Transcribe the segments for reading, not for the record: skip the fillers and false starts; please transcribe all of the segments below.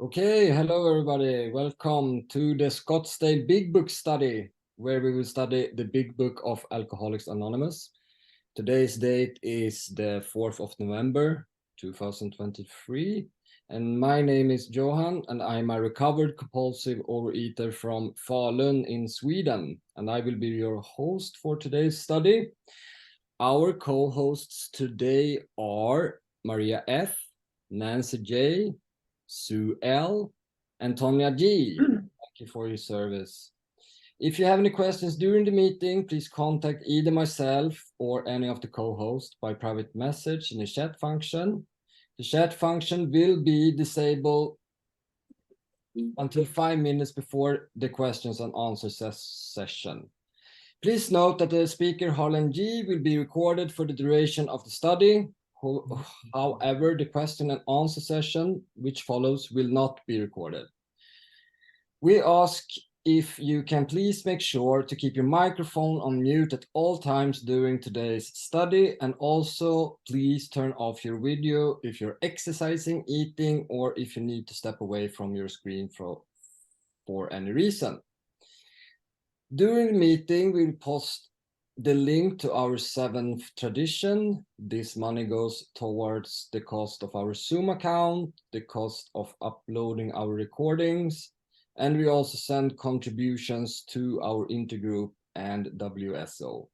Okay, hello everybody. Welcome to the Scottsdale Big Book Study, where we will study the Big Book of Alcoholics Anonymous. Today's date is the 4th of November, 2023. And my name is Johan, and I'm a recovered compulsive overeater from Falun in Sweden. And I will be your host for today's study. Our co-hosts today are Maria F., Nancy J., Sue L., and Tonya G. Thank you for your service. If you have any questions during the meeting, please contact either myself or any of the co-hosts by private message in the chat function. The chat function will be disabled until 5 minutes before the questions and answers session. Please note that the speaker, Harlan G, will be recorded for the duration of the study. However, the question and answer session, which follows, will not be recorded. We ask if you can please make sure to keep your microphone on mute at all times during today's study, and also please turn off your video if you're exercising, eating, or if you need to step away from your screen for any reason. During the meeting, we'll post the link to our 7th tradition. This money goes towards the cost of our Zoom account, the cost of uploading our recordings, and we also send contributions to our intergroup and WSO.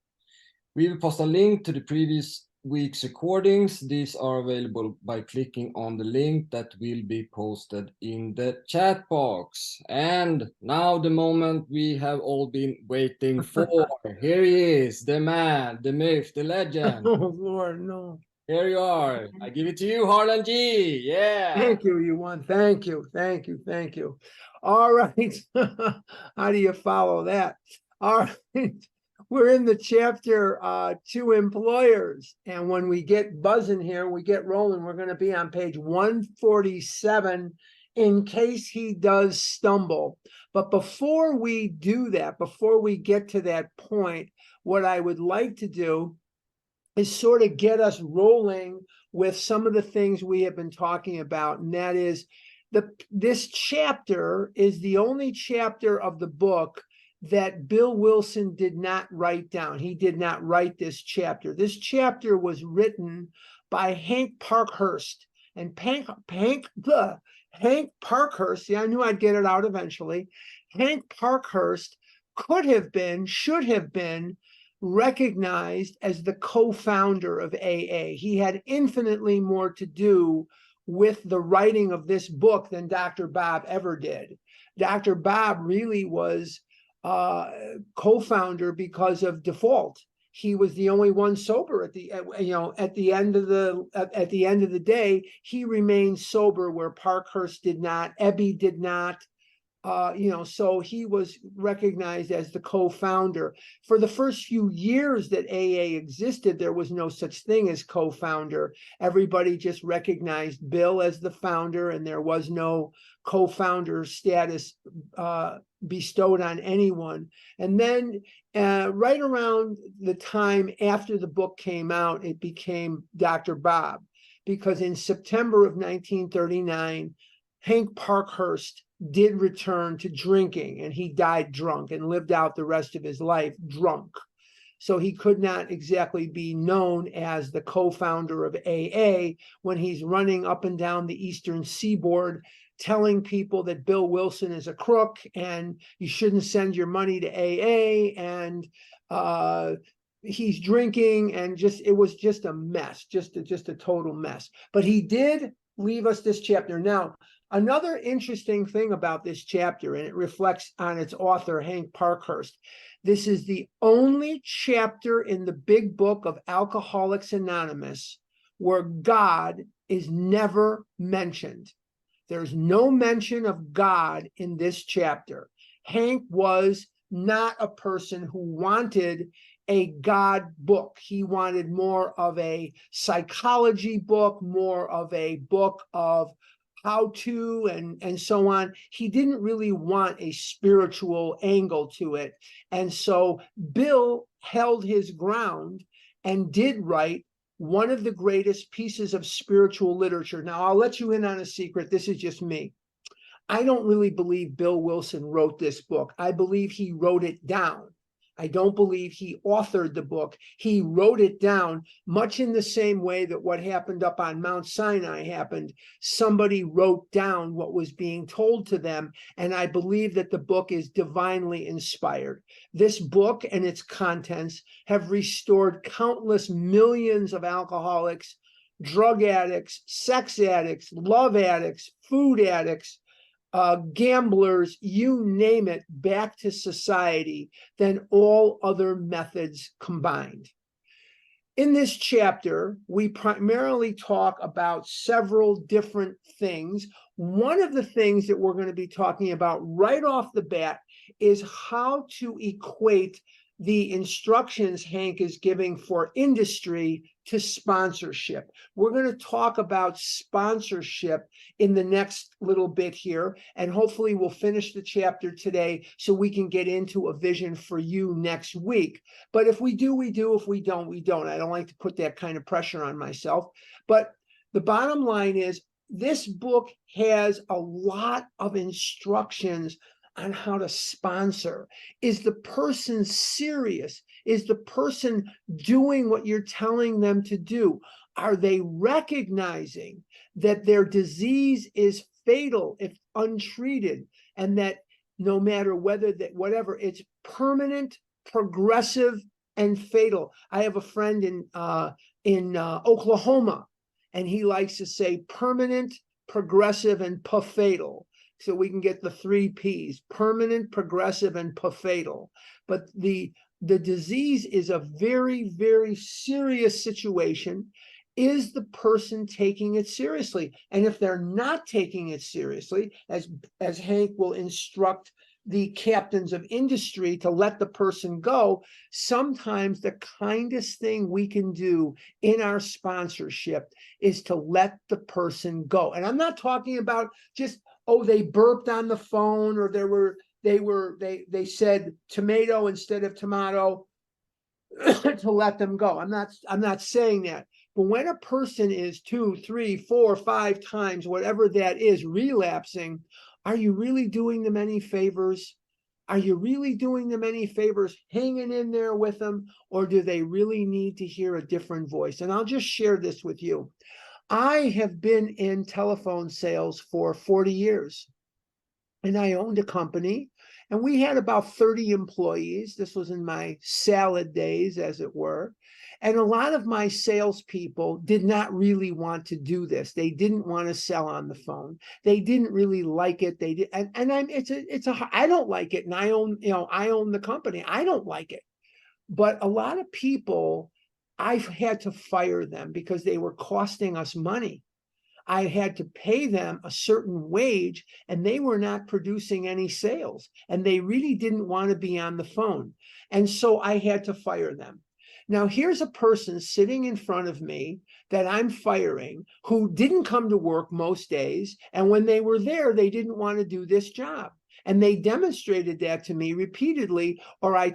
We will post a link to the previous week's recordings. These are available by clicking on the link that will be posted in the chat box. And now the moment we have all been waiting for. Here he is, the man, the myth, the legend. Oh, Lord, no. Here you are. I give it to you, Harlan G. Yeah. Thank you, Yuan. Thank you. Thank you. Thank you. All right. How do you follow that? All right. We're in the chapter to employers. And when we get buzzing here, we get rolling, we're going to be on page 147 in case he does stumble. But before we do that, before we get to that point, what I would like to do is sort of get us rolling with some of the things we have been talking about. And that is this chapter is the only chapter of the book that Bill Wilson did not write down. He did not write this chapter. This chapter was written by Hank Parkhurst. And Hank Parkhurst, yeah, I knew I'd get it out eventually. Hank Parkhurst could have been, should have been recognized as the co-founder of AA. He had infinitely more to do with the writing of this book than Dr. Bob ever did. Dr. Bob really was co-founder because of default. He was the only one sober at the end of the day. He remained sober, where Parkhurst did not, Ebby did not. So he was recognized as the co-founder. For the first few years that AA existed, there was no such thing as co-founder. Everybody just recognized Bill as the founder, and there was no co-founder status bestowed on anyone. And then right around the time after the book came out, it became Dr. Bob, because in September of 1939, Hank Parkhurst did return to drinking, and he died drunk and lived out the rest of his life drunk. So he could not exactly be known as the co-founder of AA when he's running up and down the Eastern Seaboard telling people that Bill Wilson is a crook and you shouldn't send your money to AA, and he's drinking, and it was just a mess, just a total mess. But he did leave us this chapter. Now, another interesting thing about this chapter, and it reflects on its author, Hank Parkhurst, this is the only chapter in the big book of Alcoholics Anonymous where God is never mentioned. There's no mention of God in this chapter. Hank was not a person who wanted a God book. He wanted more of a psychology book, more of a book of how to and so on. He didn't really want a spiritual angle to it. And so Bill held his ground and did write one of the greatest pieces of spiritual literature. Now, I'll let you in on a secret. This is just me. I don't really believe Bill Wilson wrote this book. I believe he wrote it down. I don't believe he authored the book. He wrote it down, much in the same way that what happened up on Mount Sinai happened. Somebody wrote down what was being told to them, and I believe that the book is divinely inspired. This book and its contents have restored countless millions of alcoholics, drug addicts, sex addicts, love addicts, food addicts, gamblers, you name it, back to society than all other methods combined. In this chapter, we primarily talk about several different things. One of the things that we're going to be talking about right off the bat is how to equate the instructions Hank is giving for industry to sponsorship. We're going to talk about sponsorship in the next little bit here, and hopefully we'll finish the chapter today so we can get into a vision for you next week. But if we do, we do. If we don't, we don't. I don't like to put that kind of pressure on myself. But the bottom line is this book has a lot of instructions on how to sponsor. Is the person serious? Is the person doing what you're telling them to do? Are they recognizing that their disease is fatal if untreated, and that no matter whatever, it's permanent, progressive, and fatal? I have a friend in Oklahoma, and he likes to say permanent, progressive, and fatal. So we can get the 3 Ps: permanent, progressive, and fatal. But the disease is a very, very serious situation. Is the person taking it seriously? And if they're not taking it seriously, as Hank will instruct the captains of industry to let the person go, sometimes the kindest thing we can do in our sponsorship is to let the person go. And I'm not talking about just, oh, they burped on the phone, or they said tomato instead of tomato, to let them go. I'm not saying that. But when a person is 2, 3, 4, 5 times, whatever that is, relapsing, are you really doing them any favors? Are you really doing them any favors hanging in there with them, or do they really need to hear a different voice? And I'll just share this with you. I have been in telephone sales for 40 years, and I owned a company, and we had about 30 employees. This was in my salad days, as it were. And a lot of my salespeople did not really want to do this. They didn't want to sell on the phone. They didn't really like it. They did, and I don't like it. And I own the company. I don't like it. But a lot of people, I've had to fire them because they were costing us money. I had to pay them a certain wage, and they were not producing any sales, and they really didn't want to be on the phone. And so I had to fire them. Now, here's a person sitting in front of me that I'm firing, who didn't come to work most days, and when they were there, they didn't want to do this job. And they demonstrated that to me repeatedly, or I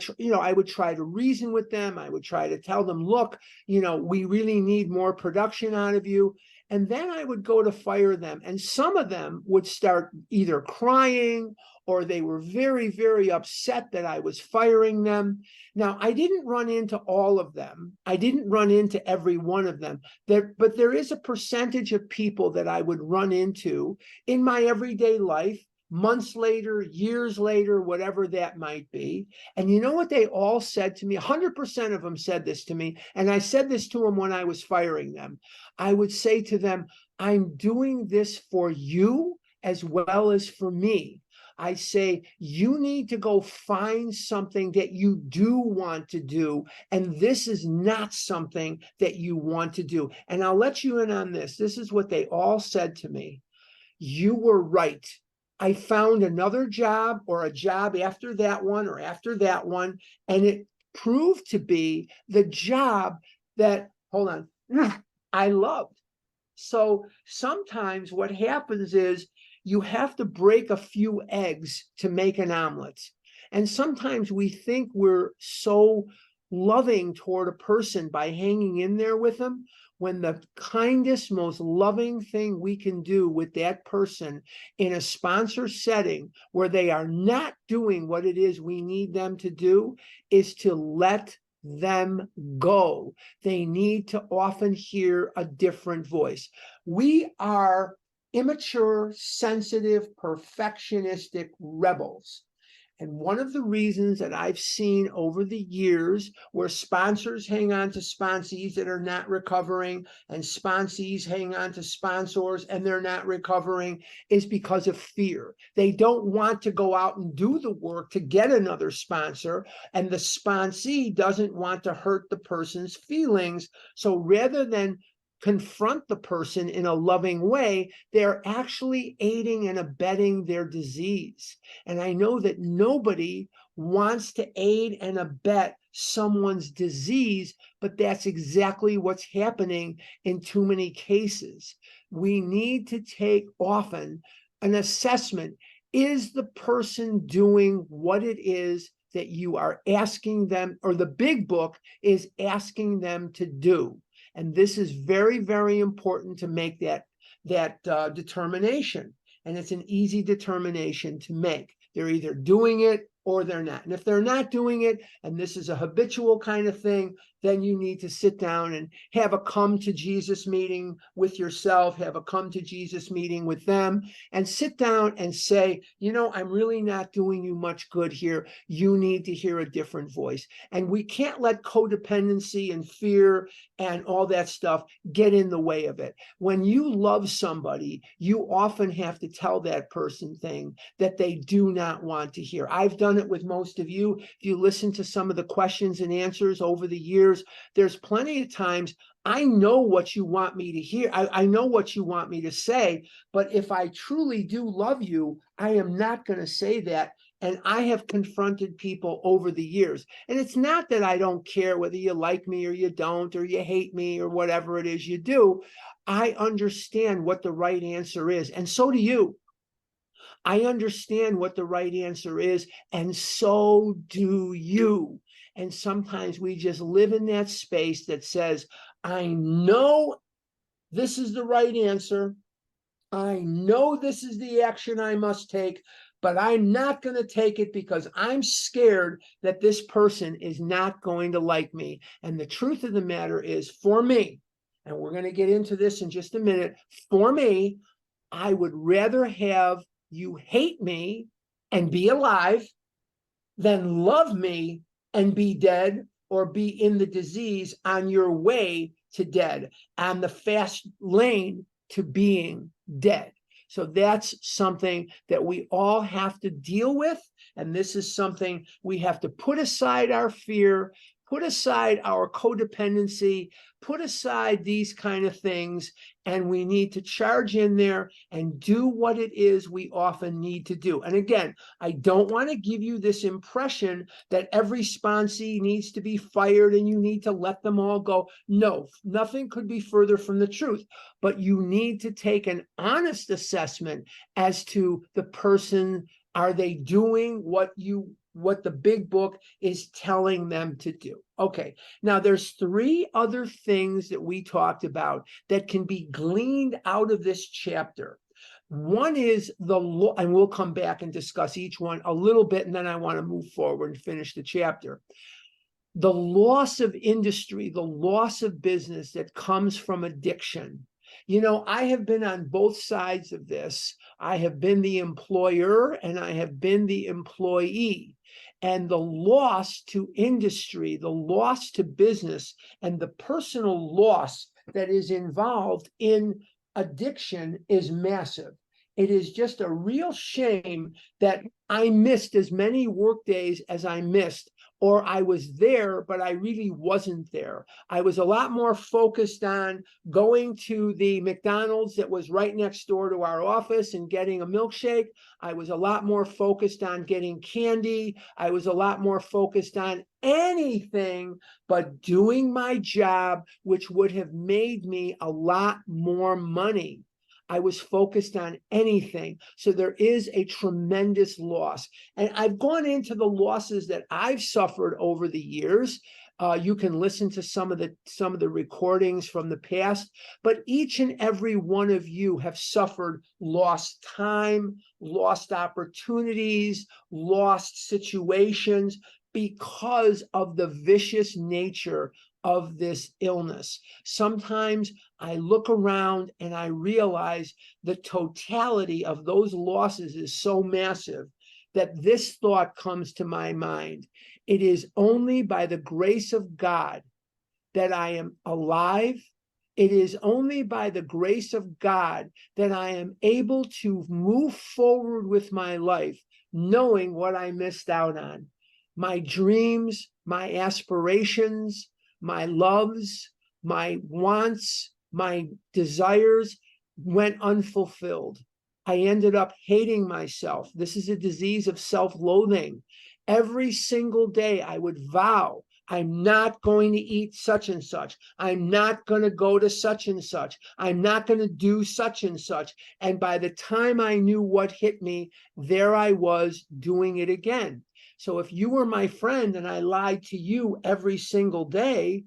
would try to reason with them. I would try to tell them, look, we really need more production out of you. And then I would go to fire them. And some of them would start either crying, or they were very, very upset that I was firing them. Now, I didn't run into all of them. I didn't run into every one of them. But there is a percentage of people that I would run into in my everyday life, months later, years later, whatever that might be. And you know what they all said to me? 100% of them said this to me. And I said this to them when I was firing them. I would say to them, I'm doing this for you as well as for me. I say, you need to go find something that you do want to do, and this is not something that you want to do. And I'll let you in on this. This is what they all said to me. You were right. I found another job, or a job after that one or after that one, and it proved to be the job that, I loved. So sometimes what happens is you have to break a few eggs to make an omelet. And sometimes we think we're so loving toward a person by hanging in there with them, when the kindest, most loving thing we can do with that person in a sponsor setting where they are not doing what it is we need them to do is to let them go. They need to often hear a different voice. We are immature, sensitive, perfectionistic rebels. And one of the reasons that I've seen over the years where sponsors hang on to sponsees that are not recovering and sponsees hang on to sponsors and they're not recovering is because of fear. They don't want to go out and do the work to get another sponsor, and the sponsee doesn't want to hurt the person's feelings. So rather than confront the person in a loving way, they're actually aiding and abetting their disease. And I know that nobody wants to aid and abet someone's disease, but that's exactly what's happening in too many cases. We need to take often an assessment. Is the person doing what it is that you are asking them, or the big book is asking them to do? And this is very, very important to make that determination. And it's an easy determination to make. They're either doing it or they're not. And if they're not doing it, and this is a habitual kind of thing, then you need to sit down and have a come to Jesus meeting with yourself, have a come to Jesus meeting with them, and sit down and say, you know, I'm really not doing you much good here. You need to hear a different voice. And we can't let codependency and fear and all that stuff get in the way of it. When you love somebody, you often have to tell that person thing that they do not want to hear. I've done it with most of you. If you listen to some of the questions and answers over the years, there's plenty of times I know what you want me to hear. I know what you want me to say, but if I truly do love you, I am not going to say that. And I have confronted people over the years. And it's not that I don't care whether you like me or you don't, or you hate me or whatever it is you do. I understand what the right answer is. And so do you. I understand what the right answer is, and so do you. And sometimes we just live in that space that says, I know this is the right answer. I know this is the action I must take, but I'm not going to take it because I'm scared that this person is not going to like me. And the truth of the matter is, for me, and we're going to get into this in just a minute, for me, I would rather have you hate me and be alive than love me and be dead, or be in the disease on your way to dead, on the fast lane to being dead. So that's something that we all have to deal with. And this is something we have to put aside our fear, put aside our codependency, put aside these kind of things, and we need to charge in there and do what it is we often need to do. And again, I don't want to give you this impression that every sponsee needs to be fired and you need to let them all go. No, nothing could be further from the truth. But you need to take an honest assessment as to the person. Are they doing what the big book is telling them to do? Okay, now there's three other things that we talked about that can be gleaned out of this chapter. One is the law, and we'll come back and discuss each one a little bit, and then I want to move forward and finish the chapter. The loss of industry, the loss of business that comes from addiction. You know, I have been on both sides of this. I have been the employer and I have been the employee. And the loss to industry, the loss to business, and the personal loss that is involved in addiction is massive. It is just a real shame that I missed as many work days as I missed, or I was there, but I really wasn't there. I was a lot more focused on going to the McDonald's that was right next door to our office and getting a milkshake. I was a lot more focused on getting candy. I was a lot more focused on anything but doing my job, which would have made me a lot more money. I was focused on anything. So there is a tremendous loss. And I've gone into the losses that I've suffered over the years. You can listen to some of the recordings from the past, but each and every one of you have suffered lost time, lost opportunities, lost situations because of the vicious nature of this illness. Sometimes I look around and I realize the totality of those losses is so massive that this thought comes to my mind. It is only by the grace of God that I am alive. It is only by the grace of God that I am able to move forward with my life, knowing what I missed out on. My dreams, my aspirations, my loves, my wants, my desires went unfulfilled. I ended up hating myself. This is a disease of self-loathing. Every single day I would vow, I'm not going to eat such and such. I'm not going to go to such and such. I'm not going to do such and such. And by the time I knew what hit me, there I was doing it again. So if you were my friend and I lied to you every single day,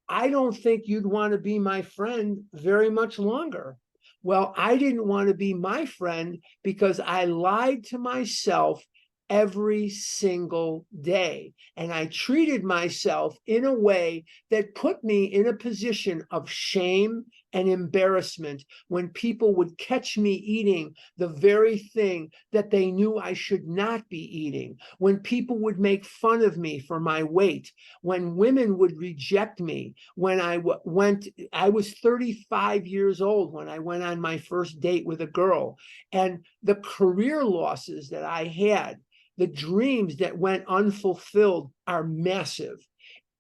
I don't think you'd want to be my friend very much longer. Well, I didn't want to be my friend because I lied to myself every single day. And I treated myself in a way that put me in a position of shame and embarrassment when people would catch me eating the very thing that they knew I should not be eating, when people would make fun of me for my weight, when women would reject me, when I was 35 years old when I went on my first date with a girl, and the career losses that I had, the dreams that went unfulfilled are massive.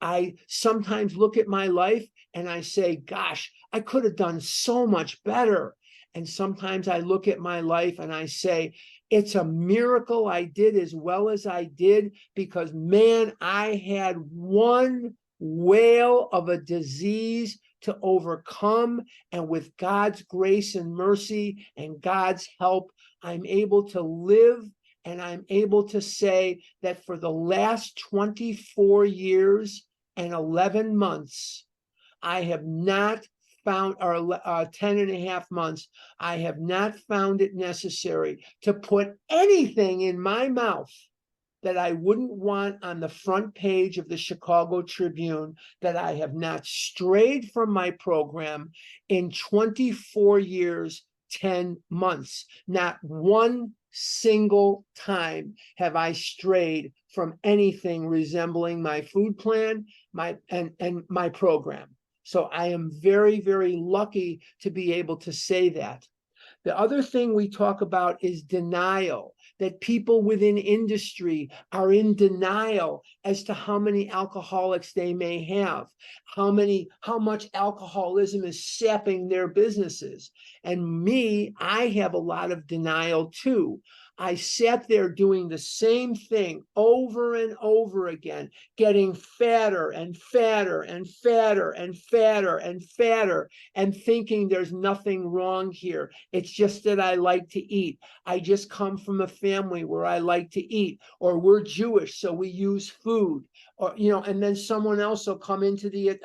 I sometimes look at my life and I say, gosh, I could have done so much better. And sometimes I look at my life and I say, it's a miracle I did as well as I did, because man, I had one whale of a disease to overcome. And with God's grace and mercy and God's help, I'm able to live. And I'm able to say that for the last 24 years and 11 months, I have not found, or 10 and a half months, I have not found it necessary to put anything in my mouth that I wouldn't want on the front page of the Chicago Tribune, that I have not strayed from my program in 24 years, 10 months. Not one single time have I strayed from anything resembling my food plan, and my program. So I am very, very lucky to be able to say that. The other thing we talk about is denial, that people within industry are in denial as to how many alcoholics they may have, how much alcoholism is sapping their businesses. And me, I have a lot of denial too. I sat there doing the same thing over and over again, getting fatter and fatter and fatter and fatter and fatter, and thinking there's nothing wrong here. It's just that I like to eat. I just come from a family where I like to eat, or we're Jewish, so we use food. Or, and then someone else will come into the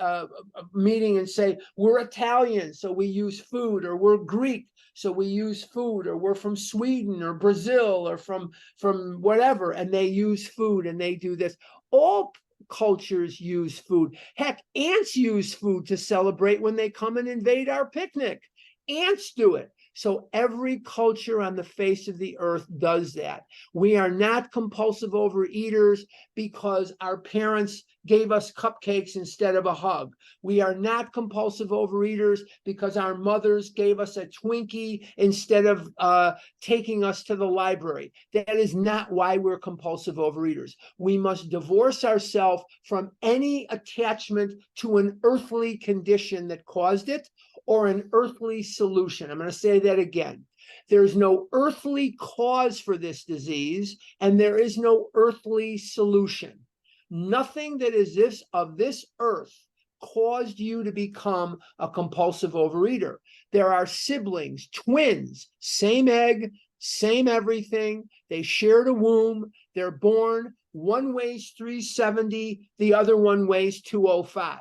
meeting and say, we're Italian, so we use food, or we're Greek, so we use food, or we're from Sweden or Brazil or from whatever, and they use food and they do this. All cultures use food. Heck, ants use food to celebrate when they come and invade our picnic. Ants do it. So every culture on the face of the earth does that. We are not compulsive overeaters because our parents gave us cupcakes instead of a hug. We are not compulsive overeaters because our mothers gave us a Twinkie instead of taking us to the library. That is not why we're compulsive overeaters. We must divorce ourselves from any attachment to an earthly condition that caused it, or an earthly solution. I'm going to say that again. There's no earthly cause for this disease, and there is no earthly solution. Nothing that is of this earth caused you to become a compulsive overeater. There are siblings, twins, same egg, same everything. They shared a womb. They're born. One weighs 370, the other one weighs 205.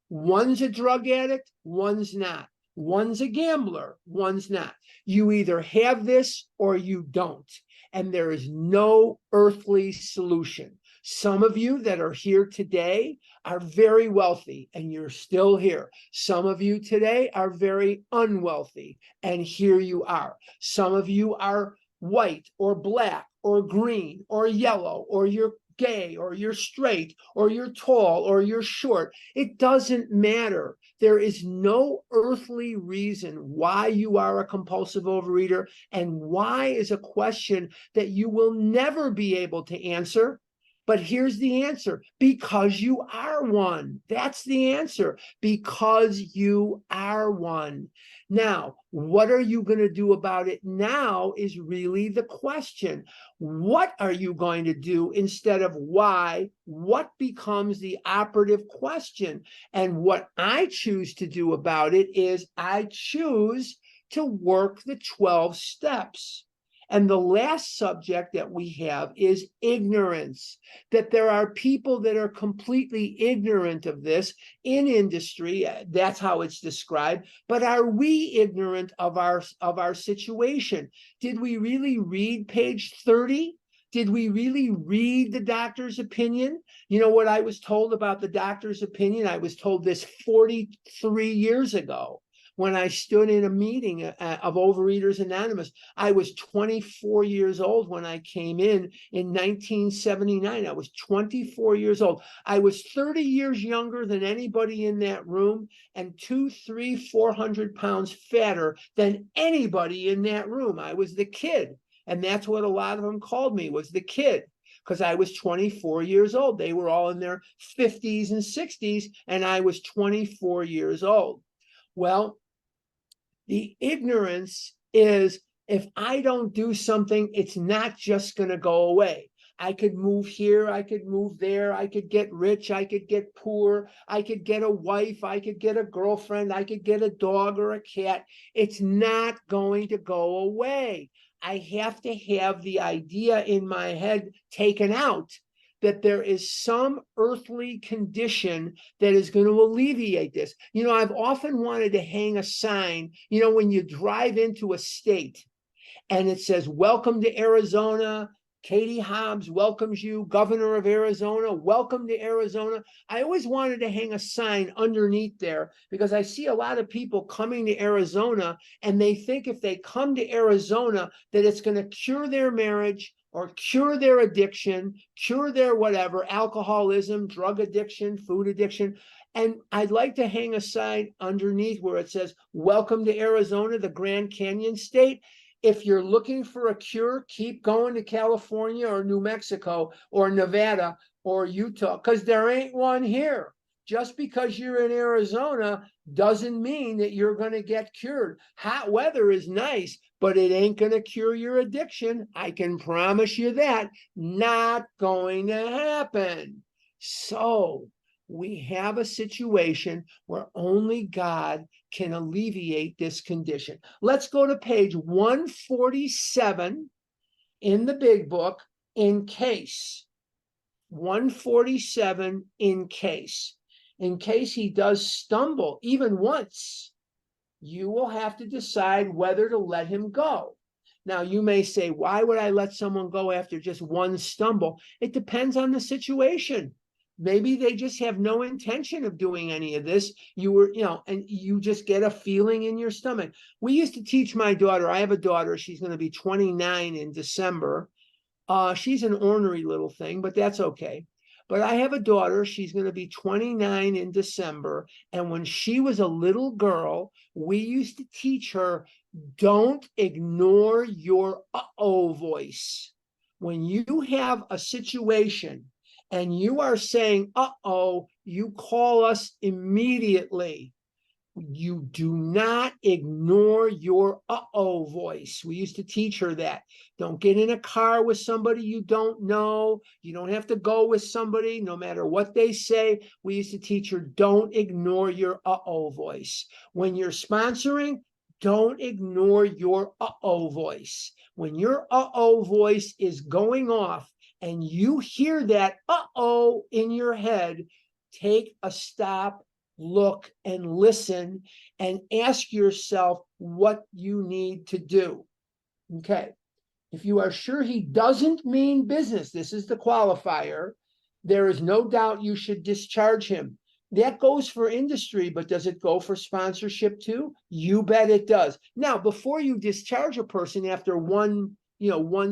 One's a drug addict, one's not. One's a gambler, one's not. You either have this or you don't. And there is no earthly solution. Some of you that are here today are very wealthy and you're still here. Some of you today are very unwealthy and here you are. Some of you are white or black or green or yellow, or you're gay or you're straight or you're tall or you're short. It doesn't matter. There is no earthly reason why you are a compulsive overeater, and why is a question that you will never be able to answer. But here's the answer: because you are one. That's the answer. Because you are one. Now, what are you going to do about it now is really the question. What are you going to do instead of why? What becomes the operative question? And what I choose to do about it is I choose to work the 12 steps. And the last subject that we have is ignorance, that there are people that are completely ignorant of this in industry. That's how it's described. But are we ignorant of our situation? Did we really read page 30? Did we really read the doctor's opinion? You know what I was told about the doctor's opinion? I was told this 43 years ago. When I stood in a meeting of Overeaters Anonymous. I was 24 years old when I came in 1979. I was 24 years old. I was 30 years younger than anybody in that room, and 400 pounds fatter than anybody in that room. I was the kid. And that's what a lot of them called me, was the kid, because I was 24 years old. They were all in their 50s and 60s, and I was 24 years old. Well, the ignorance is, if I don't do something, it's not just going to go away. I could move here, I could move there, I could get rich, I could get poor, I could get a wife, I could get a girlfriend, I could get a dog or a cat. It's not going to go away. I have to have the idea in my head taken out that there is some earthly condition that is going to alleviate this. You know, I've often wanted to hang a sign, you know, when you drive into a state and it says, "Welcome to Arizona. Katie Hobbs welcomes you, Governor of Arizona. Welcome to Arizona." I always wanted to hang a sign underneath there, because I see a lot of people coming to Arizona and they think if they come to Arizona that it's going to cure their marriage or cure their addiction, cure their whatever, alcoholism, drug addiction, food addiction. And I'd like to hang a sign underneath where it says, "Welcome to Arizona, the Grand Canyon State. If you're looking for a cure, keep going to California or New Mexico or Nevada or Utah, because there ain't one here. Just because you're in Arizona doesn't mean that you're going to get cured. Hot weather is nice, but it ain't going to cure your addiction. I can promise you that. Not going to happen." So we have a situation where only God can alleviate this condition. Let's go to page 147 in the big book, in case. 147, in case. In case he does stumble even once, you will have to decide whether to let him go. Now, you may say, why would I let someone go after just one stumble? It depends on the situation. Maybe they just have no intention of doing any of this. And you just get a feeling in your stomach. We used to teach my daughter. I have a daughter. She's going to be 29 in December. She's an ornery little thing, but that's okay. But I have a daughter. She's going to be 29 in December. And when she was a little girl, we used to teach her, don't ignore your uh-oh voice. When you have a situation and you are saying, uh-oh, you call us immediately. You do not ignore your uh-oh voice. We used to teach her that. Don't get in a car with somebody you don't know. You don't have to go with somebody, no matter what they say. We used to teach her, don't ignore your uh-oh voice. When you're sponsoring, don't ignore your uh-oh voice. When your uh-oh voice is going off and you hear that uh-oh in your head, take a stop, look, and listen, and ask yourself what you need to do. Okay. If you are sure he doesn't mean business, this is the qualifier, there is no doubt you should discharge him. That goes for industry, but does it go for sponsorship too? You bet it does. Now, before you discharge a person after one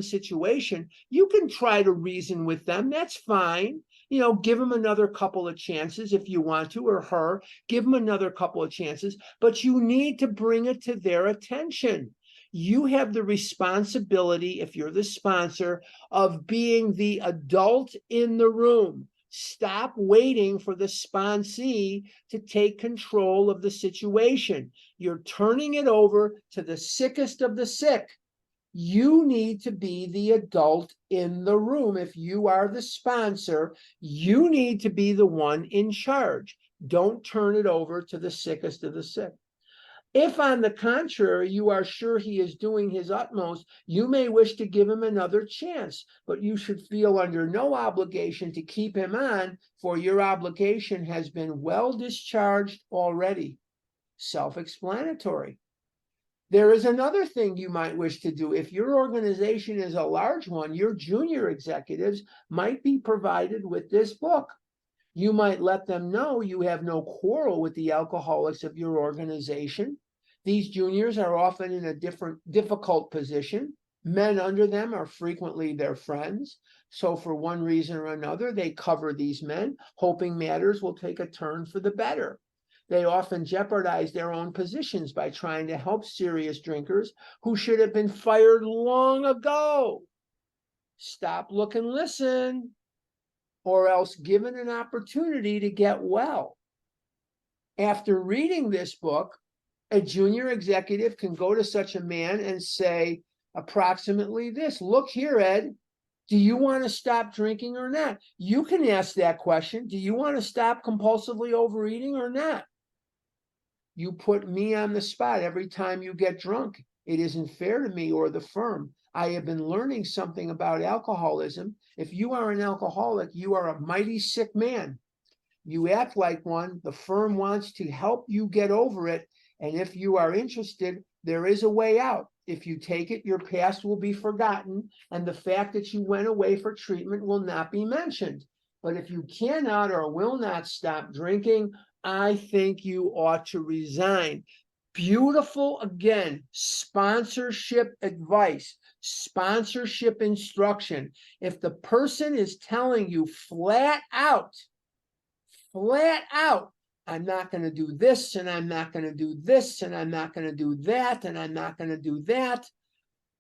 situation, you can try to reason with them. That's fine. Give them another couple of chances if you want to, or her, give them another couple of chances, but you need to bring it to their attention. You have the responsibility, if you're the sponsor, of being the adult in the room. Stop waiting for the sponsee to take control of the situation. You're turning it over to the sickest of the sick. You need to be the adult in the room. If you are the sponsor, you need to be the one in charge. Don't turn it over to the sickest of the sick. If, on the contrary, you are sure he is doing his utmost, you may wish to give him another chance, but you should feel under no obligation to keep him on, for your obligation has been well discharged already. Self-explanatory. There is another thing you might wish to do. If your organization is a large one, your junior executives might be provided with this book. You might let them know you have no quarrel with the alcoholics of your organization. These juniors are often in a difficult position. Men under them are frequently their friends. So for one reason or another, they cover these men, hoping matters will take a turn for the better. They often jeopardize their own positions by trying to help serious drinkers who should have been fired long ago. Stop, look, and listen, or else given an opportunity to get well. After reading this book, a junior executive can go to such a man and say approximately this: look here, Ed, do you want to stop drinking or not? You can ask that question. Do you want to stop compulsively overeating or not? You put me on the spot every time you get drunk. It isn't fair to me or the firm. I have been learning something about alcoholism. If you are an alcoholic, you are a mighty sick man. You act like one. The firm wants to help you get over it. And if you are interested, there is a way out. If you take it, your past will be forgotten, and the fact that you went away for treatment will not be mentioned. But if you cannot or will not stop drinking, I think you ought to resign. Beautiful, again, sponsorship advice, sponsorship instruction. If the person is telling you flat out, I'm not going to do this, and I'm not going to do this, and I'm not going to do that, and I'm not going to do that,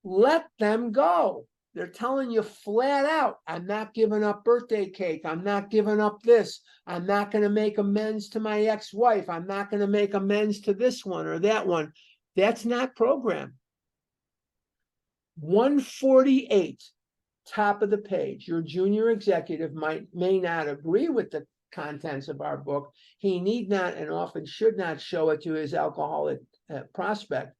let them go. They're telling you flat out, I'm not giving up birthday cake. I'm not giving up this. I'm not going to make amends to my ex-wife. I'm not going to make amends to this one or that one. That's not program. 148, top of the page. Your junior executive may not agree with the contents of our book. He need not and often should not show it to his alcoholic prospect,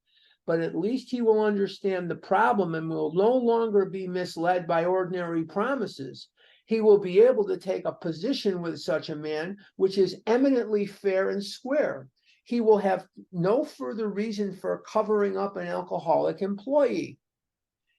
but at least he will understand the problem and will no longer be misled by ordinary promises. He will be able to take a position with such a man which is eminently fair and square. He will have no further reason for covering up an alcoholic employee.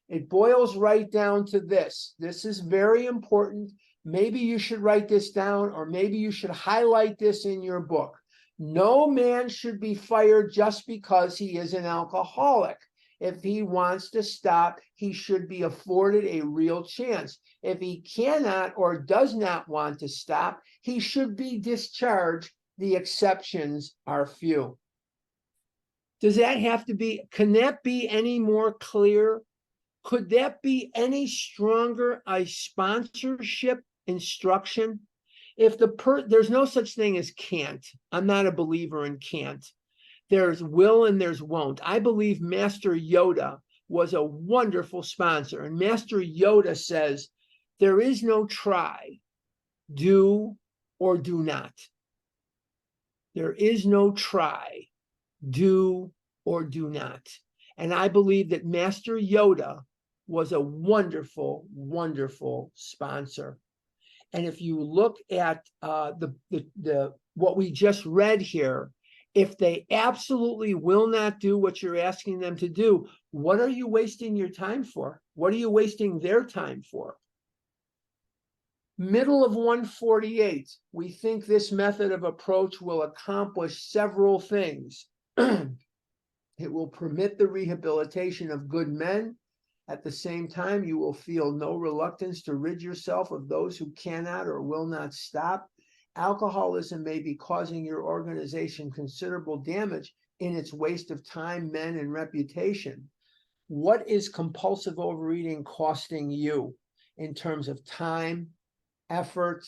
It boils right down to this. This is very important. Maybe you should write this down, or maybe you should highlight this in your book. No man should be fired just because he is an alcoholic. If he wants to stop, he should be afforded a real chance. If he cannot or does not want to stop, he should be discharged. The exceptions are few. Does that have to be, can that be any more clear? Could that be any stronger a sponsorship instruction? If there's no such thing as can't. I'm not a believer in can't. There's will and there's won't. I believe Master Yoda was a wonderful sponsor, and Master Yoda says there is no try, do or do not. There is no try, do or do not. And I believe that Master Yoda was a wonderful, wonderful sponsor. And if you look at what we just read here, if they absolutely will not do what you're asking them to do, what are you wasting your time for? What are you wasting their time for? Middle of 148, we think this method of approach will accomplish several things. It will permit the rehabilitation of good men. At the same time, you will feel no reluctance to rid yourself of those who cannot or will not stop. Alcoholism may be causing your organization considerable damage in its waste of time, men, and reputation. What is compulsive overeating costing you in terms of time, effort,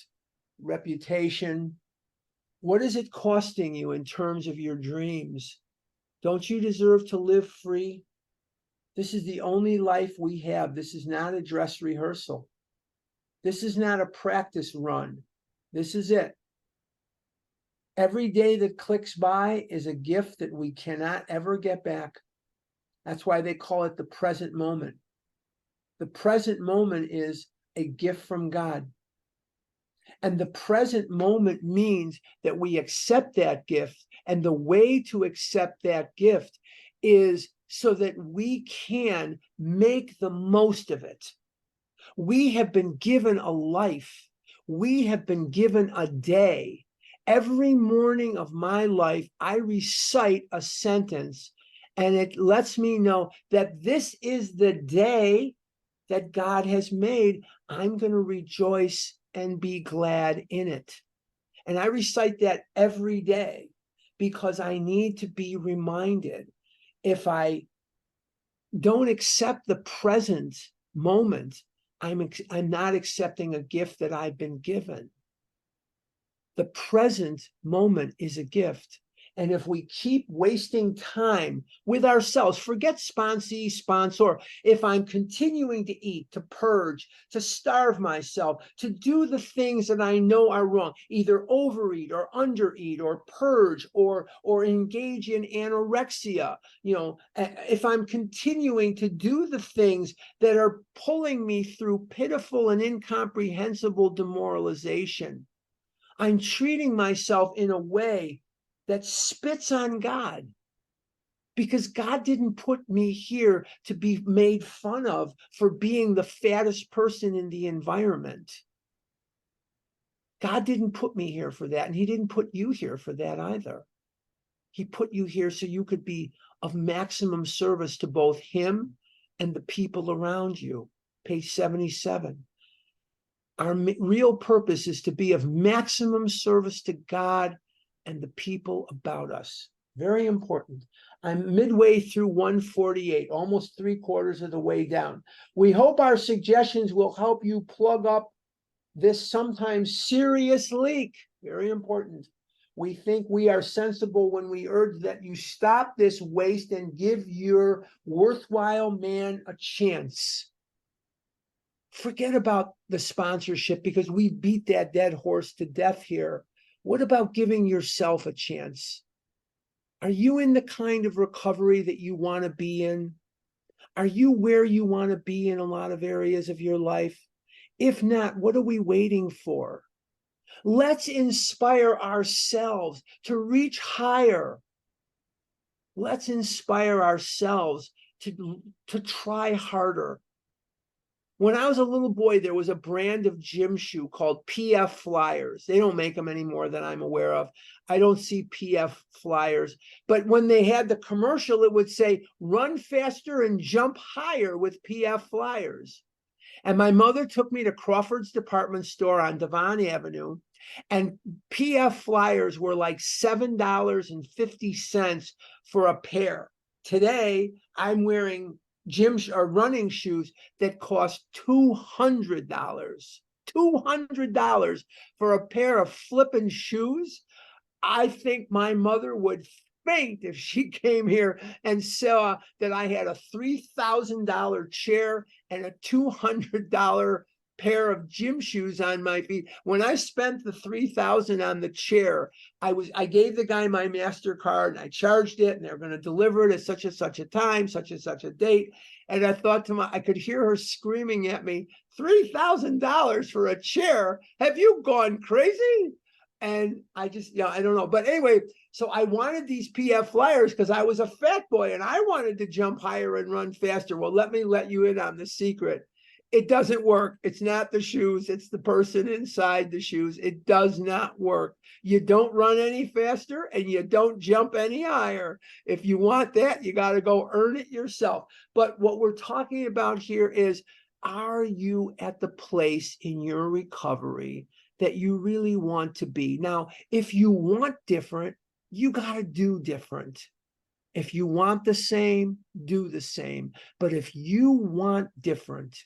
reputation? What is it costing you in terms of your dreams? Don't you deserve to live free? This is the only life we have. This is not a dress rehearsal. This is not a practice run. This is it. Every day that clicks by is a gift that we cannot ever get back. That's why they call it the present moment. The present moment is a gift from God. And the present moment means that we accept that gift. And the way to accept that gift is so that we can make the most of it. We have been given a life. We have been given a day. Every morning of my life, I recite a sentence, and it lets me know that this is the day that God has made. I'm going to rejoice and be glad in it. And I recite that every day because I need to be reminded. If I don't accept the present moment, I'm not accepting a gift that I've been given. The present moment is a gift. And if we keep wasting time with ourselves, forget sponsee, sponsor. If I'm continuing to eat, to purge, to starve myself, to do the things that I know are wrong, either overeat or undereat or purge or engage in anorexia, if I'm continuing to do the things that are pulling me through pitiful and incomprehensible demoralization, I'm treating myself in a way that spits on God, because God didn't put me here to be made fun of for being the fattest person in the environment. God didn't put me here for that, and he didn't put you here for that either. He put you here so you could be of maximum service to both him and the people around you. Page 77. Our real purpose is to be of maximum service to God and the people about us. Very important. I'm midway through 148, almost 3/4 of the way down. We hope our suggestions will help you plug up this sometimes serious leak. Very important. We think we are sensible when we urge that you stop this waste and give your worthwhile man a chance. Forget about the sponsorship, because we beat that dead horse to death here. What about giving yourself a chance? Are you in the kind of recovery that you want to be in? Are you where you want to be in a lot of areas of your life? If not, what are we waiting for? Let's inspire ourselves to reach higher. Let's inspire ourselves to try harder. When I was a little boy, there was a brand of gym shoe called PF Flyers. They don't make them anymore that I'm aware of. I don't see PF Flyers. But when they had the commercial, it would say, run faster and jump higher with PF Flyers. And my mother took me to Crawford's department store on Devon Avenue, and PF Flyers were like $7.50 for a pair. Today, I'm wearing gym or running shoes that cost $200. $200 for a pair of flippin' shoes. I think my mother would faint if she came here and saw that I had a $3,000 chair and a $200 pair of gym shoes on my feet. When I spent the $3,000 on the chair, I gave the guy my MasterCard and I charged it, and they're going to deliver it at such and such a time, such and such a date. And I thought I could hear her screaming at me, $3,000 for a chair? Have you gone crazy? And I just, I don't know. But anyway, so I wanted these PF flyers because I was a fat boy and I wanted to jump higher and run faster. Well, let me let you in on the secret. It doesn't work. It's not the shoes. It's the person inside the shoes. It does not work. You don't run any faster and you don't jump any higher. If you want that, you got to go earn it yourself. But what we're talking about here is, are you at the place in your recovery that you really want to be? Now, if you want different, you got to do different. If you want the same, do the same. But if you want different,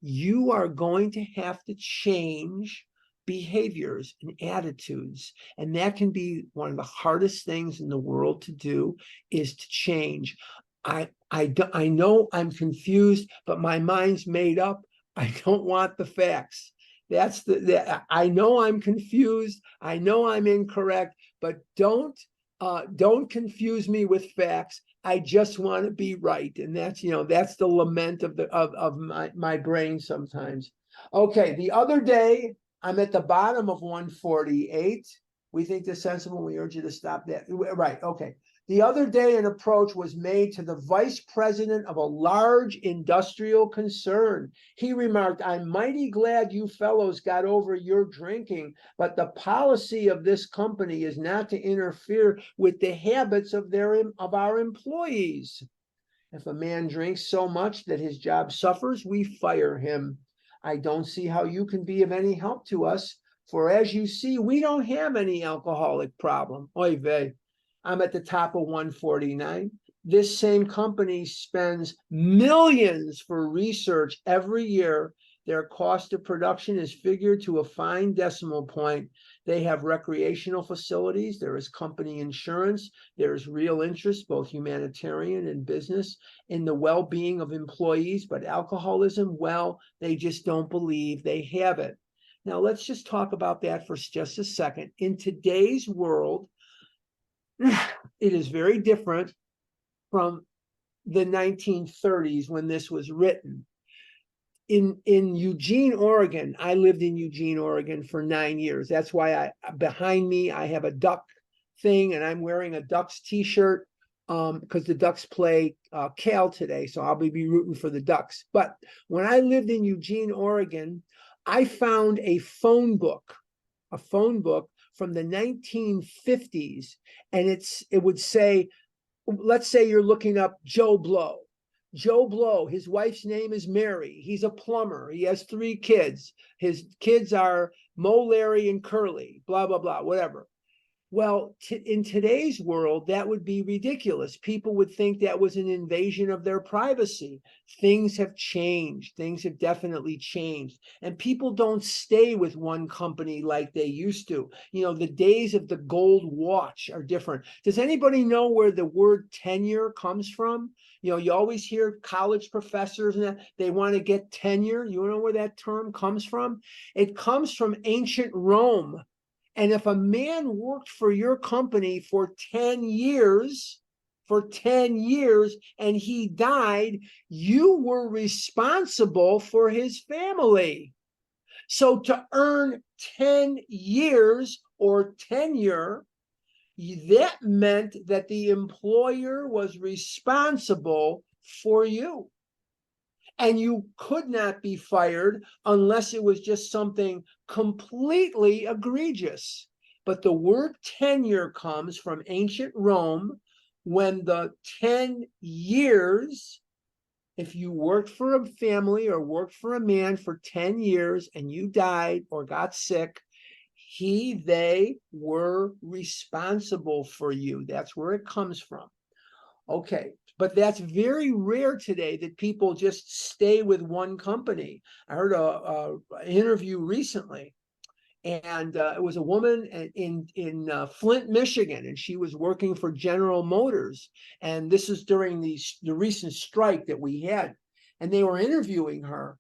you are going to have to change behaviors and attitudes. And that can be one of the hardest things in the world to do, is to change. I know I'm confused, but my mind's made up. I don't want the facts. That's I know I'm confused. I know I'm incorrect, but don't confuse me with facts. I just want to be right. And that's, that's the lament of my brain sometimes. Okay. The other day, I'm at the bottom of 148. We think this sensible. We urge you to stop that. Right. Okay. The other day, an approach was made to the vice president of a large industrial concern. He remarked, "I'm mighty glad you fellows got over your drinking, but the policy of this company is not to interfere with the habits of our employees. If a man drinks so much that his job suffers, we fire him. I don't see how you can be of any help to us, for as you see, we don't have any alcoholic problem." Oy vey. I'm at the top of 149. This same company spends millions for research every year. Their cost of production is figured to a fine decimal point. They have recreational facilities. There is company insurance. There is real interest, both humanitarian and business, in the well-being of employees. But alcoholism, well, they just don't believe they have it. Now, let's just talk about that for just a second. In today's world, it is very different from the 1930s when this was written. In Eugene, Oregon, I lived in Eugene, Oregon for 9 years. That's why behind me, I have a Duck thing, and I'm wearing a Ducks t-shirt because the Ducks play Cal today, so I'll be rooting for the Ducks. But when I lived in Eugene, Oregon, I found a phone book from the 1950s, and it would say, let's say you're looking up Joe Blow. Joe Blow, his wife's name is Mary. He's a plumber. He has 3 kids. His kids are Mo, Larry, and Curly, blah, blah, blah, whatever. Well, in today's world, that would be ridiculous. People would think that was an invasion of their privacy. Things have changed. Things have definitely changed. And people don't stay with one company like they used to. The days of the gold watch are different. Does anybody know where the word tenure comes from? You always hear college professors and they want to get tenure. You know where that term comes from? It comes from ancient Rome. And if a man worked for your company for 10 years, and he died, you were responsible for his family. So to earn 10 years or tenure, that meant that the employer was responsible for you. And you could not be fired unless it was just something completely egregious. But the word tenure comes from ancient Rome, when the 10 years, if you worked for a family or worked for a man for 10 years and you died or got sick, they were responsible for you. That's where it comes from. Okay. But that's very rare today, that people just stay with one company. I heard an interview recently, and it was a woman in Flint, Michigan, and she was working for General Motors. And this is during the recent strike that we had, and they were interviewing her.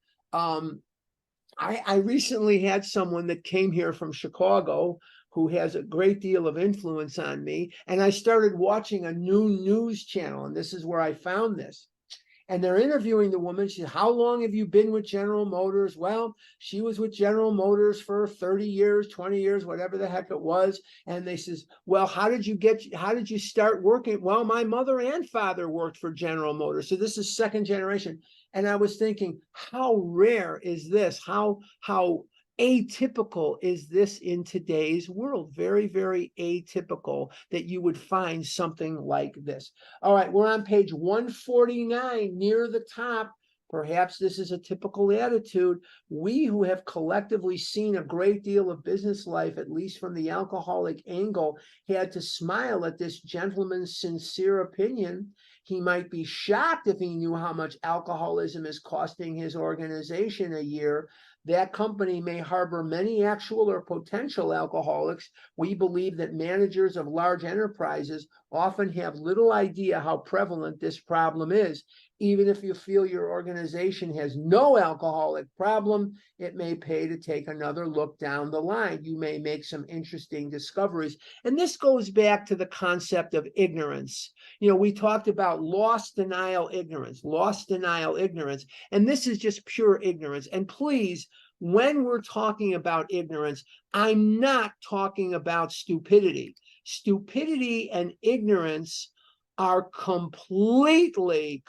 I recently had someone that came here from Chicago who has a great deal of influence on me, and I started watching a new news channel, and this is where I found this. And they're interviewing the woman. She said, how long have you been with General Motors? Well, she was with General Motors for 30 years, 20 years, whatever the heck it was. And they says, well, how did you start working? Well, my mother and father worked for General Motors. So this is second generation. And I was thinking, how rare is this? How atypical is this in today's world? Very, very atypical that you would find something like this. All right, we're on page 149 near the top. Perhaps this is a typical attitude. We who have collectively seen a great deal of business life, at least from the alcoholic angle, had to smile at this gentleman's sincere opinion. He might be shocked if he knew how much alcoholism is costing his organization a year. That company may harbor many actual or potential alcoholics. We believe that managers of large enterprises often have little idea how prevalent this problem is. Even if you feel your organization has no alcoholic problem, it may pay to take another look down the line. You may make some interesting discoveries. And this goes back to the concept of ignorance. You know, we talked about loss, denial, ignorance, and this is just pure ignorance. And please, when we're talking about ignorance, I'm not talking about stupidity. Stupidity and ignorance are completely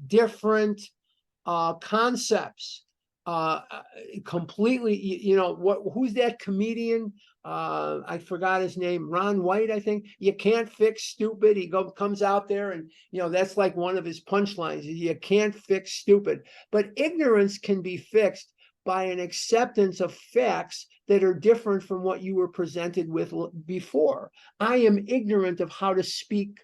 different concepts. Completely, you know, who's that comedian? I forgot his name, Ron White, I think. You can't fix stupid. He comes out there and, you know, that's like one of his punchlines. You can't fix stupid. But ignorance can be fixed by an acceptance of facts that are different from what you were presented with before. I am ignorant of how to speak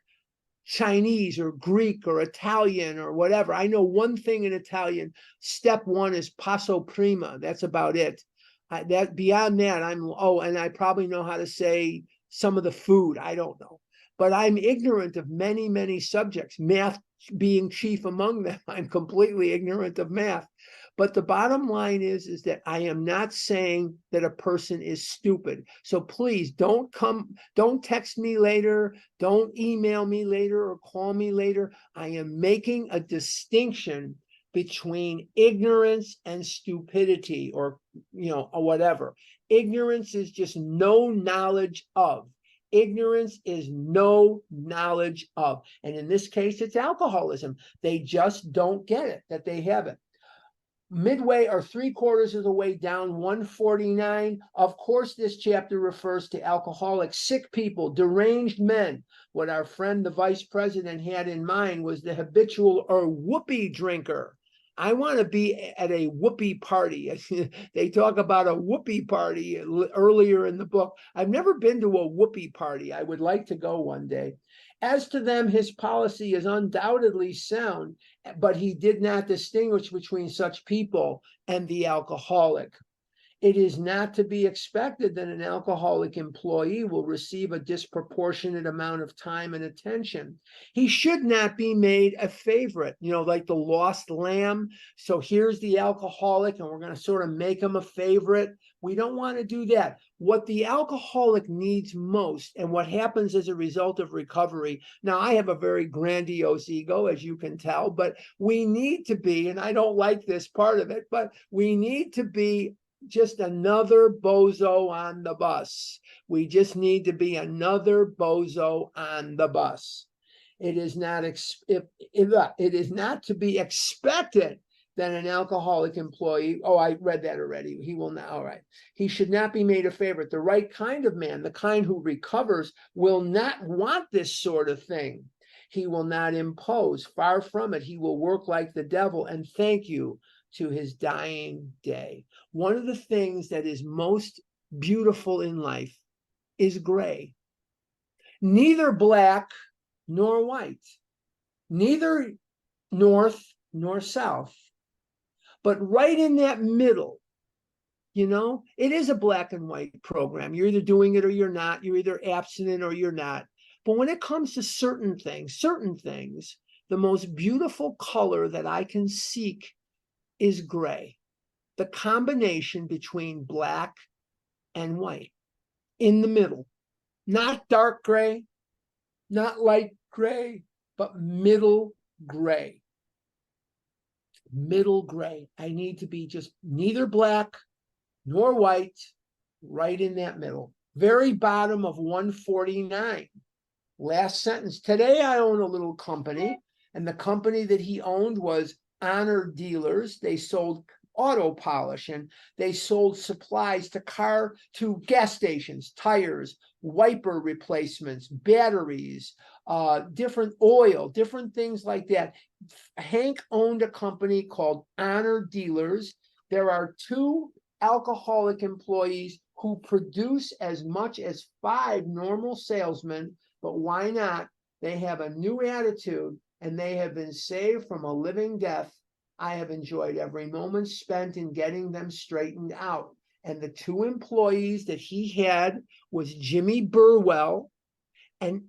Chinese or Greek or Italian or whatever. I know one thing in Italian. Step one is passo prima. That's about it. Beyond that, and I probably know how to say some of the food. I don't know. But I'm ignorant of many, many subjects, math being chief among them. I'm completely ignorant of math. But the bottom line is that I am not saying that a person is stupid. So please don't text me later, don't email me later or call me later. I am making a distinction between ignorance and stupidity, or, you know, or whatever. Ignorance is just no knowledge of. Ignorance is no knowledge of. And in this case, it's alcoholism. They just don't get it, that they have it. Midway or 3/4 of the way down 149. Of course, this chapter refers to alcoholics, sick people, deranged men. What our friend, the vice president, had in mind was the habitual or whoopee drinker. I want to be at a whoopee party. They talk about a whoopee party earlier in the book. I've never been to a whoopee party. I would like to go one day. As to them, his policy is undoubtedly sound, but he did not distinguish between such people and the alcoholic. It is not to be expected that an alcoholic employee will receive a disproportionate amount of time and attention. He should not be made a favorite, you know, like the lost lamb. So here's the alcoholic, and we're going to sort of make him a favorite. We don't want to do that. What the alcoholic needs most, and what happens as a result of recovery. Now, I have a very grandiose ego, as you can tell, but we need to be, and I don't like this part of it, but we need to be just another bozo on the bus. We just need to be another bozo on the bus. It is not to be expected that an alcoholic employee, I read that already. He will not, all right. He should not be made a favorite. The right kind of man, the kind who recovers, will not want this sort of thing. He will not impose. Far from it. He will work like the devil and thank you to his dying day. One of the things that is most beautiful in life is gray. Neither black nor white, neither north nor south, but right in that middle. You know, it is a black and white program. You're either doing it or you're not. You're either abstinent or you're not. But when it comes to certain things, the most beautiful color that I can seek is gray. the combination between black and white in the middle, not dark gray, not light gray, but middle gray. Middle gray. I need to be just neither black nor white, right in that middle. Very bottom of 149. Last sentence. Today I own a little company, and the company that he owned was Honor Dealers. They sold auto polish, and they sold supplies to gas stations, tires, wiper replacements, batteries, different oil, different things like that. Hank owned a company called Honor Dealers. There are 2 alcoholic employees who produce as much as 5 normal salesmen, but why not? They have a new attitude, and they have been saved from a living death. I have enjoyed every moment spent in getting them straightened out. And the 2 employees that he had was Jimmy Burwell and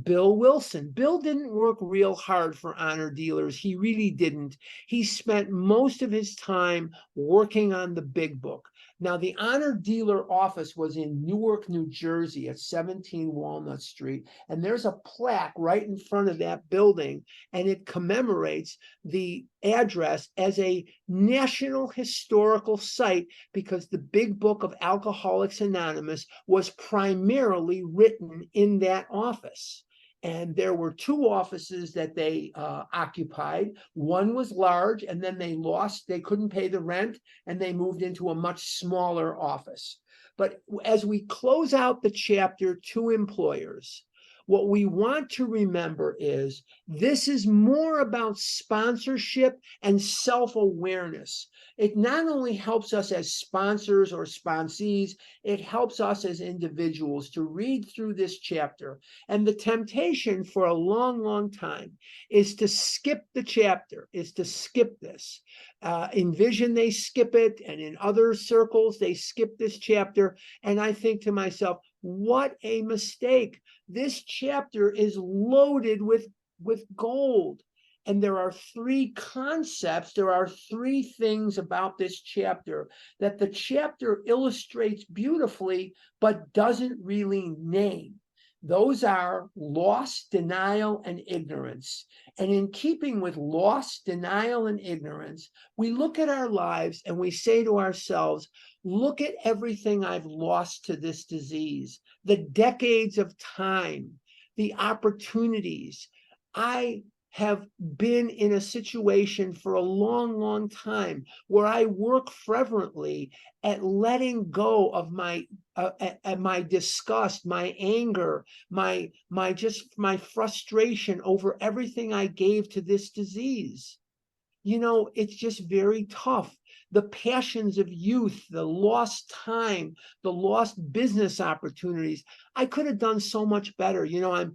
Bill Wilson. Bill didn't work real hard for Honor Dealers. He really didn't. He spent most of his time working on the big book. Now, the Honor Dealer office was in Newark, New Jersey at 17 Walnut Street. And there's a plaque right in front of that building, and it commemorates the address as a National Historical Site because the big book of Alcoholics Anonymous was primarily written in that office. And there were 2 offices that they occupied. One was large, and then they couldn't pay the rent, and they moved into a much smaller office. But as we close out the chapter, 2 employers, what we want to remember is this is more about sponsorship and self-awareness. It not only helps us as sponsors or sponsees, it helps us as individuals to read through this chapter. And the temptation for a long, long time is to skip the chapter, is to skip this. In Vision, they skip it, and in other circles, they skip this chapter. And I think to myself, what a mistake. This chapter is loaded with gold. And there are 3 concepts, there are 3 things about this chapter that the chapter illustrates beautifully, but doesn't really name. Those are loss, denial, and ignorance. And in keeping with loss, denial, and ignorance, we look at our lives and we say to ourselves, look at everything I've lost to this disease, the decades of time, the opportunities. I have been in a situation for a long, long time where I work fervently at letting go of my disgust, my anger, my frustration over everything I gave to this disease. You know, it's just very tough. The passions of youth, the lost time, the lost business opportunities. I could have done so much better. You know,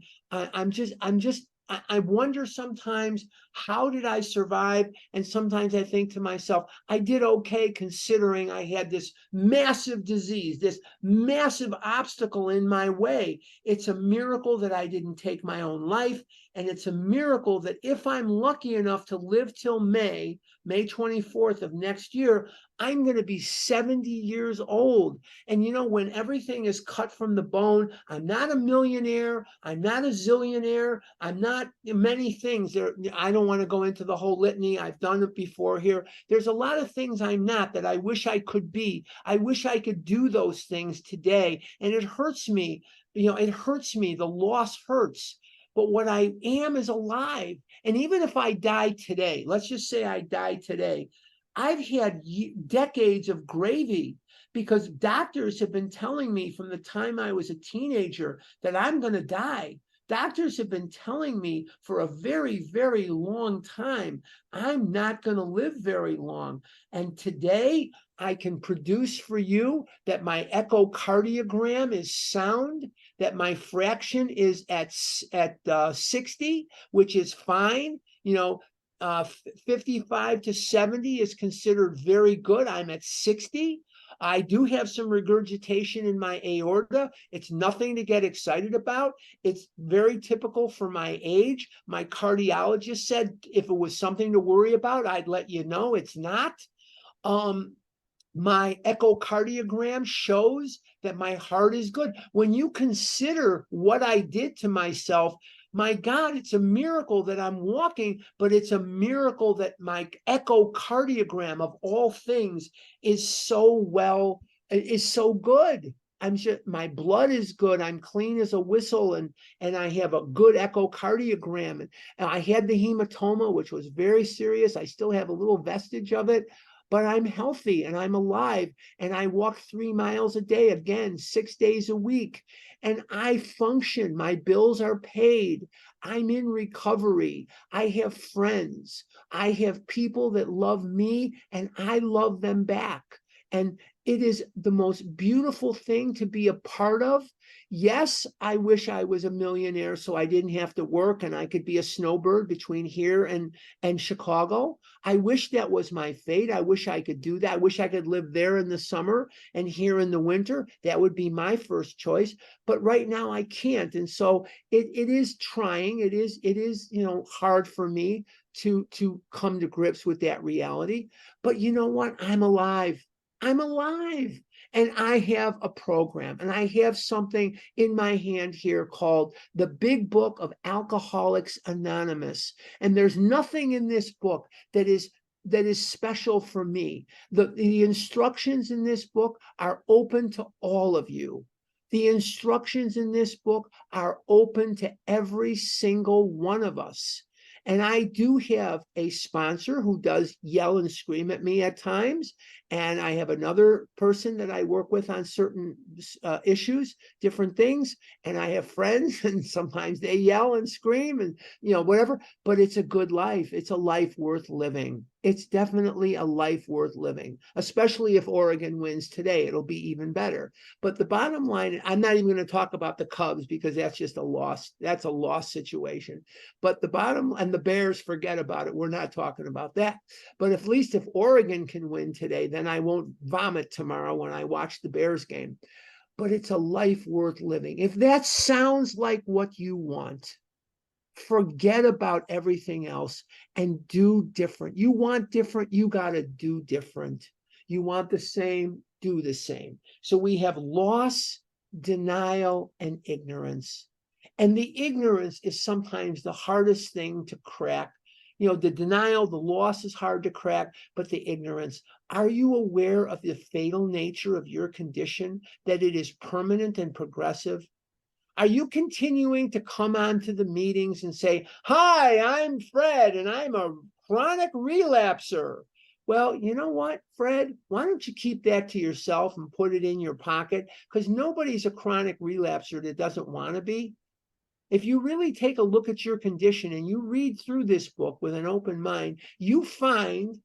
I wonder sometimes, how did I survive? And sometimes I think to myself, I did okay considering I had this massive disease, this massive obstacle in my way. It's a miracle that I didn't take my own life. And it's a miracle that if I'm lucky enough to live till May 24th of next year, I'm going to be 70 years old. And you know, when everything is cut from the bone, I'm not a millionaire, I'm not a zillionaire, I'm not many things. I don't want to go into the whole litany. I've done it before here. There's a lot of things I'm not that I wish I could be. I wish I could do those things today. And it hurts me. You know, it hurts me. The loss hurts. But what I am is alive. And even if I die today, let's just say I die today, I've had decades of gravy because doctors have been telling me from the time I was a teenager that I'm going to die. Doctors have been telling me for a very, very long time, I'm not going to live very long. And today I can produce for you that my echocardiogram is sound, that my fraction is at 60, which is fine. You know, 55 to 70 is considered very good. I'm at 60. I do have some regurgitation in my aorta. It's nothing to get excited about. It's very typical for my age. My cardiologist said if it was something to worry about, I'd let you know. It's not. My echocardiogram shows that my heart is good. When you consider what I did to myself, my God, it's a miracle that I'm walking, but it's a miracle that my echocardiogram of all things is so good. I'm just, my blood is good. I'm clean as a whistle, and I have a good echocardiogram. And I had the hematoma, which was very serious. I still have a little vestige of it, but I'm healthy and I'm alive, and I walk 3 miles a day, again, 6 days a week, and I function. My bills are paid. I'm in recovery. I have friends. I have people that love me, and I love them back. And it is the most beautiful thing to be a part of. Yes, I wish I was a millionaire so I didn't have to work and I could be a snowbird between here and Chicago. I wish that was my fate. I wish I could do that. I wish I could live there in the summer and here in the winter. That would be my first choice. But right now I can't. And so it is trying. It is, hard for me to come to grips with that reality. But you know what? I'm alive. I'm alive. And I have a program, and I have something in my hand here called The Big Book of Alcoholics Anonymous. And there's nothing in this book that is special for me. The instructions in this book are open to all of you. The instructions in this book are open to every single one of us. And I do have a sponsor who does yell and scream at me at times. And I have another person that I work with on certain issues, different things. And I have friends, and sometimes they yell and scream and, whatever. But it's a good life. It's a life worth living. It's definitely a life worth living, especially if Oregon wins today. It'll be even better. But the bottom line, I'm not even going to talk about the Cubs because that's just a loss. That's a loss situation. But the bottom, and the Bears, forget about it. We're not talking about that. But at least if Oregon can win today, then I won't vomit tomorrow when I watch the Bears game. But it's a life worth living. If that sounds like what you want, forget about everything else and do different. You want different, you got to do different. You want the same, do the same. So we have loss, denial, and ignorance. And the ignorance is sometimes the hardest thing to crack. The denial, the loss is hard to crack, but the ignorance. Are you aware of the fatal nature of your condition, that it is permanent and progressive? Are you continuing to come on to the meetings and say, hi, I'm Fred, and I'm a chronic relapser? Well, you know what, Fred? Why don't you keep that to yourself and put it in your pocket? Because nobody's a chronic relapser that doesn't want to be. If you really take a look at your condition and you read through this book with an open mind, you find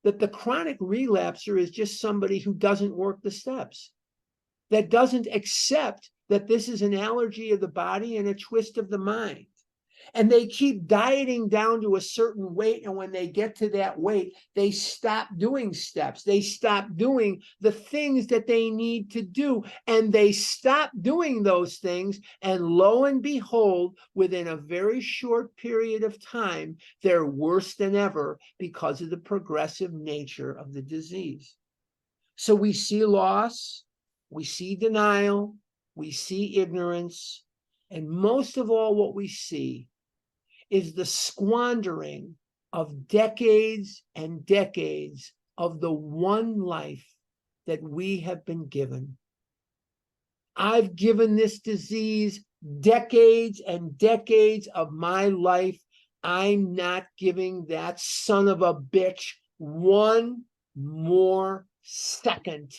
that the chronic relapser is just somebody who doesn't work the steps, that doesn't accept that this is an allergy of the body and a twist of the mind. And they keep dieting down to a certain weight. And when they get to that weight, they stop doing steps. They stop doing the things that they need to do. And they stop doing those things. And lo and behold, within a very short period of time, they're worse than ever because of the progressive nature of the disease. So we see loss, we see denial, we see ignorance, and most of all, what we see is the squandering of decades and decades of the one life that we have been given. I've given this disease decades and decades of my life. I'm not giving that son of a bitch one more second.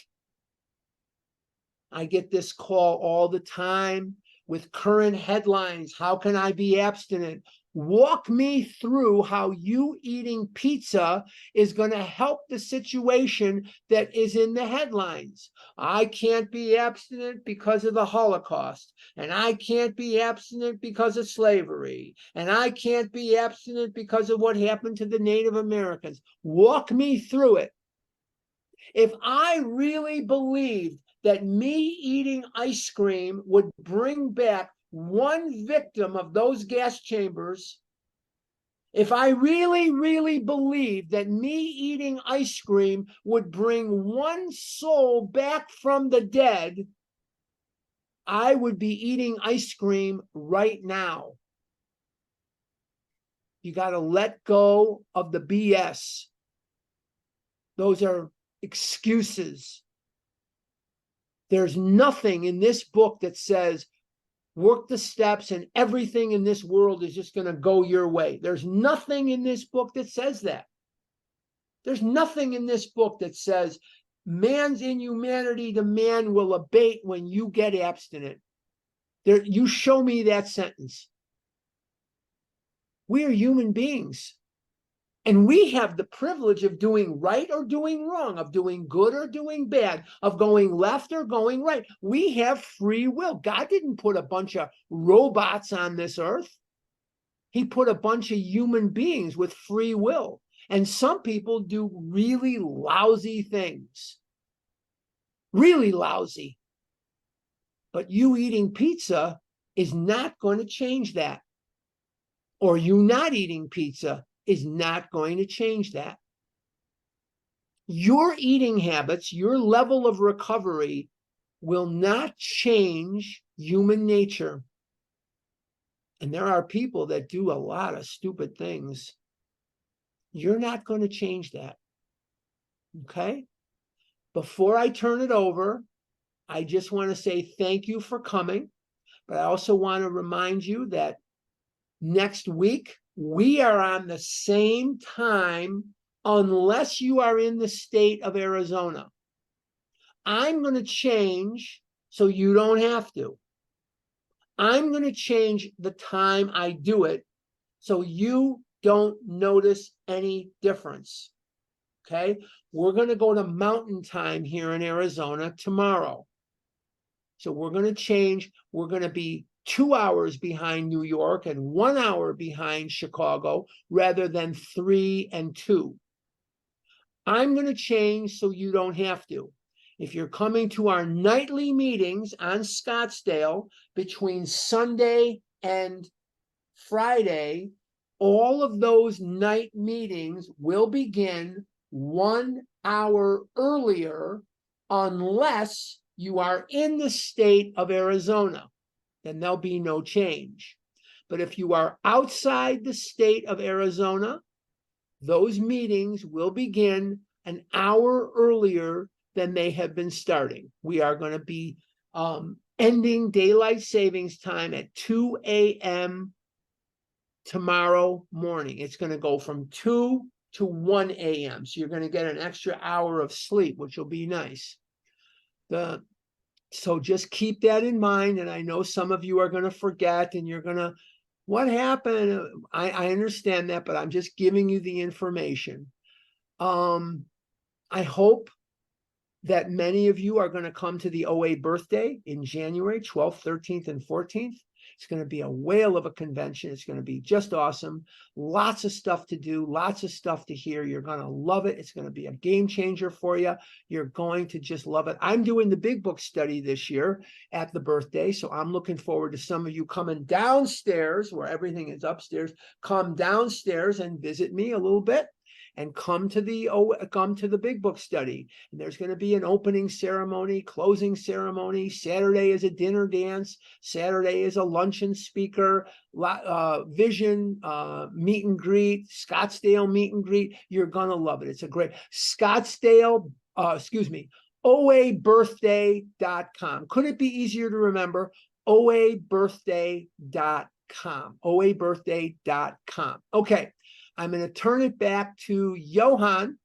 I get this call all the time with current headlines. How can I be abstinent? Walk me through how you eating pizza is going to help the situation that is in the headlines. I can't be abstinent because of the Holocaust, and I can't be abstinent because of slavery, and I can't be abstinent because of what happened to the Native Americans. Walk me through it. If I really believed that me eating ice cream would bring back one victim of those gas chambers, If I really, really believed that me eating ice cream would bring one soul back from the dead, I would be eating ice cream right now. You got to let go of the BS. Those are excuses. There's nothing in this book that says, work the steps and everything in this world is just going to go your way. There's nothing in this book that says that. There's nothing in this book that says man's inhumanity to man will abate when you get abstinent. There, you show me that sentence. We are human beings. And we have the privilege of doing right or doing wrong, of doing good or doing bad, of going left or going right. We have free will. God didn't put a bunch of robots on this earth. He put a bunch of human beings with free will. And some people do really lousy things. Really lousy. But you eating pizza is not going to change that. Or you not eating pizza is not going to change that. Your eating habits, your level of recovery will not change human nature. And there are people that do a lot of stupid things. You're not going to change that. Okay? Before I turn it over, I just want to say thank you for coming. But I also want to remind you that next week, we are on the same time unless you are in the state of Arizona. I'm going to change so you don't have to. I'm going to change the time I do it so you don't notice any difference. Okay? We're going to go to mountain time here in Arizona tomorrow. So we're going to change. We're going to be 2 hours behind New York and 1 hour behind Chicago rather than 3 and 2. I'm going to change so you don't have to. If you're coming to our nightly meetings on Scottsdale between Sunday and Friday, all of those night meetings will begin 1 hour earlier unless you are in the state of Arizona. Then there'll be no change. But if you are outside the state of Arizona, those meetings will begin an hour earlier than they have been starting. We are going to be ending daylight savings time at 2 a.m. tomorrow morning. It's going to go from 2 to 1 a.m. So you're going to get an extra hour of sleep, which will be nice. So just keep that in mind. And I know some of you are going to forget and you're going to, what happened? I understand that, but I'm just giving you the information. I hope that many of you are going to come to the OA birthday in January 12th, 13th, and 14th. It's going to be a whale of a convention. It's going to be just awesome. Lots of stuff to do, lots of stuff to hear. You're going to love it. It's going to be a game changer for you. You're going to just love it. I'm doing the big book study this year at the birthday, so I'm looking forward to some of you coming downstairs where everything is upstairs. Come downstairs and visit me a little bit. And come to the big book study. And there's going to be an opening ceremony, closing ceremony. Saturday is a dinner dance. Saturday is a luncheon speaker, vision, meet and greet, Scottsdale meet and greet. You're going to love it. It's a great Scottsdale, oabirthday.com. Could it be easier to remember? oabirthday.com. oabirthday.com. Okay. I'm going to turn it back to Johan